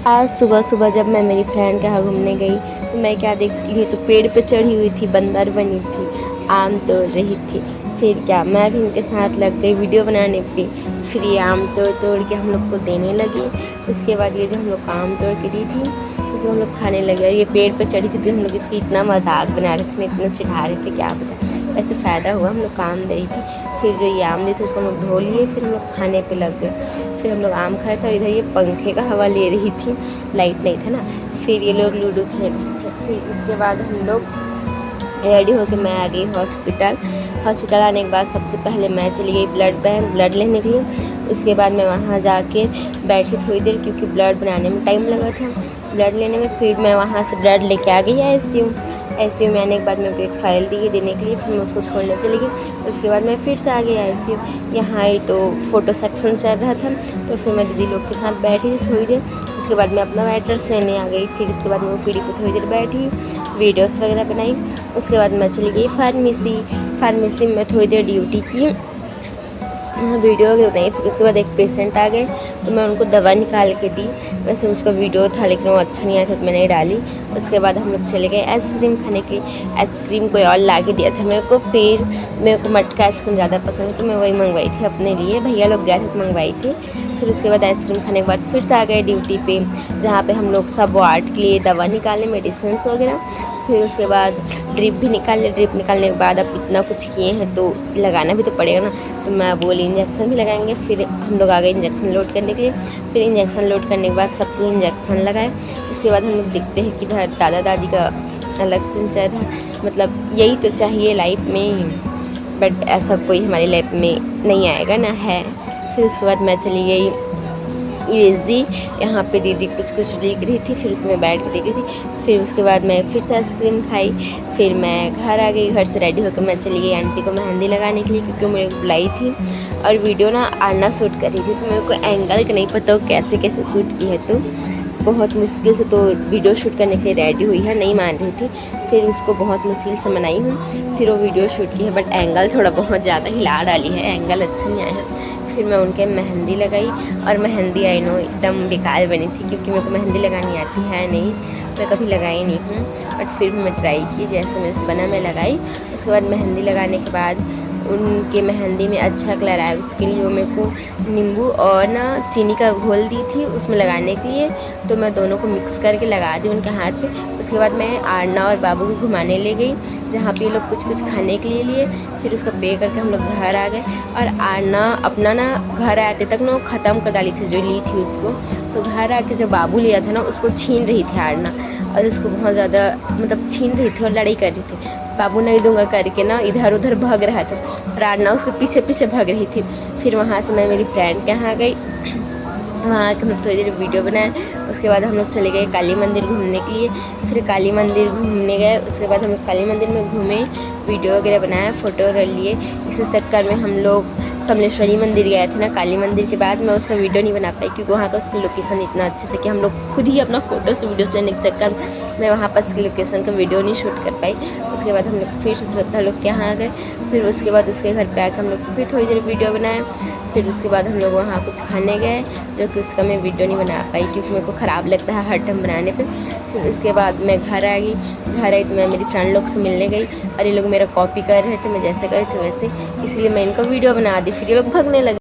आज सुबह सुबह जब मैं मेरी फ्रेंड के यहाँ घूमने गई तो मैं क्या देखती हूँ, तो पेड़ पे चढ़ी हुई थी, बंदर बनी थी, आम तोड़ रही थी। फिर क्या, मैं भी उनके साथ लग गई वीडियो बनाने पे। फिर ये आम तोड़ तोड़ के हम लोग को देने लगी। उसके बाद ये जो हम लोग आम तोड़ के दी थी उसको हम लोग खाने लगे। और ये पेड़ पे चढ़ी थी तो हम लोग इसकी इतना मजाक बना रहे थे, इतना चिढ़ा रहे थे, क्या पता। वैसे फ़ायदा हुआ, हम लोग काम दे रही थी। फिर जो ये आम दी थी उसको हम लोग धो लिए, फिर हम लोग खाने पे लग गए। फिर हम लोग आम खाए थे और इधर ये पंखे का हवा ले रही थी, लाइट नहीं था ना। फिर ये लोग लूडो खेल रहे थे। फिर इसके बाद हम लोग रेडी होकर मैं आ गई हॉस्पिटल। हॉस्पिटल आने के बाद सबसे पहले मैं चली गई ब्लड लेने के लिए। उसके बाद मैं वहाँ जाके बैठी थोड़ी देर, क्योंकि ब्लड बनाने में टाइम लगा था, ब्लड लेने में। फिर मैं वहाँ से ब्लड लेके आ गई आईसीयू में आने के बाद मेरे को एक फ़ाइल दी देने के लिए। फिर मैं उसको छोड़ने चली गई। उसके बाद मैं फिर से आ गई आईसीयू। यहाँ आई तो फ़ोटो सेक्शन चल रहा था, तो फिर मैं दीदी लोग के साथ बैठी थी थोड़ी देर। उसके बाद मैं अपना एड्रेस लेने आ गई। फिर इसके बाद मैं ओपीडी पे थोड़ी देर बैठी, वीडियोस वगैरह बनाई। उसके बाद मैं चली गई फार्मेसी में थोड़ी देर ड्यूटी की, वीडियो वगैरह बनाई। फिर उसके बाद एक पेशेंट आ गए तो मैं उनको दवा निकाल के दी। वैसे उसका वीडियो था लेकिन वो अच्छा नहीं आया था तो मैंने नहीं डाली। उसके बाद हम लोग चले गए आइसक्रीम खाने के लिए। आइसक्रीम कोई और ला के दिया था मेरे को। फिर मेरे को मटका आइसक्रीम ज़्यादा पसंद है तो मैं वही मंगवाई थी अपने लिए, भैया लोग गए थे तो मंगवाई थी। फिर उसके बाद आइसक्रीम खाने के बाद फिर से आ गए ड्यूटी पे, जहाँ पे हम लोग सब वार्ड के लिए दवा निकाले, मेडिसिन वगैरह। फिर उसके बाद ड्रिप भी निकाले। ड्रिप निकालने के बाद अब इतना कुछ किए हैं तो लगाना भी तो पड़ेगा ना, तो मैं बोली इंजेक्शन भी लगाएंगे। फिर हम लोग आ गए इंजेक्शन लोड करने के लिए। फिर इंजेक्शन लोड करने के बाद सबको इंजेक्शन लगाए। उसके बाद हम लोग देखते हैं कि इधर दादा दादी का अलग से चल रहा है। मतलब यही तो चाहिए लाइफ में, बट ऐसा कोई हमारी लाइफ में नहीं आएगा ना है। फिर उसके बाद मैं चली गई यूएसजी, यहाँ पे दीदी कुछ लिख रही थी, फिर उसमें बैठ के देख रही थी। फिर उसके बाद मैं फिर से आइसक्रीम खाई। फिर मैं घर आ गई। घर से रेडी होकर मैं चली गई आंटी को मेहंदी लगाने के लिए, क्योंकि मेरे को बुलाई थी। और वीडियो ना आना शूट कर रही थी तो मेरे को एंगल का नहीं पता वो कैसे कैसे शूट की है, तो बहुत मुश्किल से तो वीडियो शूट करने के लिए रेडी हुई है, नहीं मान रही थी। फिर उसको बहुत मुश्किल से मनाई हूँ, फिर वो वीडियो शूट की है। बट एंगल थोड़ा बहुत ज़्यादा हिला डाली है, एंगल अच्छा नहीं आया है। फिर मैं उनके मेहंदी लगाई, और मेहंदी आई नो एकदम बेकार बनी थी, क्योंकि मेरे को मेहंदी लगानी आती है नहीं, मैं कभी लगाई नहीं हूँ। बट फिर मैं ट्राई की, जैसे मेरे से बना मैं लगाई। उसके बाद मेहंदी लगाने के बाद उनके मेहंदी में अच्छा कलर आया, उसके लिए वो मेरे को नींबू और ना चीनी का घोल दी थी उसमें लगाने के लिए। तो मैं दोनों को मिक्स करके लगा दी उनके हाथ पे। उसके बाद मैं आरना और बाबू को घुमाने ले गई, जहाँ पे ये लोग कुछ खाने के लिए लिए। फिर उसका पे करके हम लोग घर आ गए। और आरना अपना ना घर आते तक ना वो ख़त्म कर डाली थी जो ली थी उसको। तो घर आके जो बाबू लिया था ना उसको छीन रही थी आरना, और उसको बहुत ज़्यादा मतलब छीन रही थी और लड़ाई कर रही थी। बाबू नहीं दूंगा करके ना इधर उधर भाग रहा था, और आरना उसके पीछे पीछे भाग रही थी। फिर वहाँ से मैं मेरी फ्रेंड के यहाँ गई, वहाँ के हम लोग थोड़ी देर वीडियो बनाए। उसके बाद हम लोग चले गए काली मंदिर घूमने के लिए। फिर काली मंदिर घूमने गए। उसके बाद हम लोग काली मंदिर में घूमे, वीडियो वगैरह बनाया, फ़ोटो वगैरह लिए। इसी चक्कर में हम लोग समलेश्वरी मंदिर गए थे ना। काली मंदिर के बाद मैं उसका वीडियो नहीं बना पाई, क्योंकि वहाँ का उसका लोकेशन इतना अच्छा था कि हम लोग खुद ही अपना फ़ोटोज़ वीडियोज़ लेने के चक्कर मैं वहाँ पर उसकी लोकेशन का वीडियो नहीं शूट कर पाई। उसके बाद हम लोग फिर से श्रद्धा लोग के यहाँ आ गए। फिर उसके बाद उसके घर पे आकर हम लोग फिर थोड़ी देर वीडियो बनाए। फिर उसके बाद हम लोग वहाँ कुछ खाने गए, जो कि उसका मैं वीडियो नहीं बना पाई, क्योंकि मेरे को ख़राब लगता है हर टाइम बनाने पे। फिर उसके बाद मैं घर आ गई। घर आई तो मैं मेरी फ्रेंड लोग से मिलने गई, और ये लोग मेरा कॉपी कर रहे थे, मैं जैसे कर रही थी वैसे, इसलिए मैं इनको वीडियो बना दी। फिर ये लोग भागने लगे।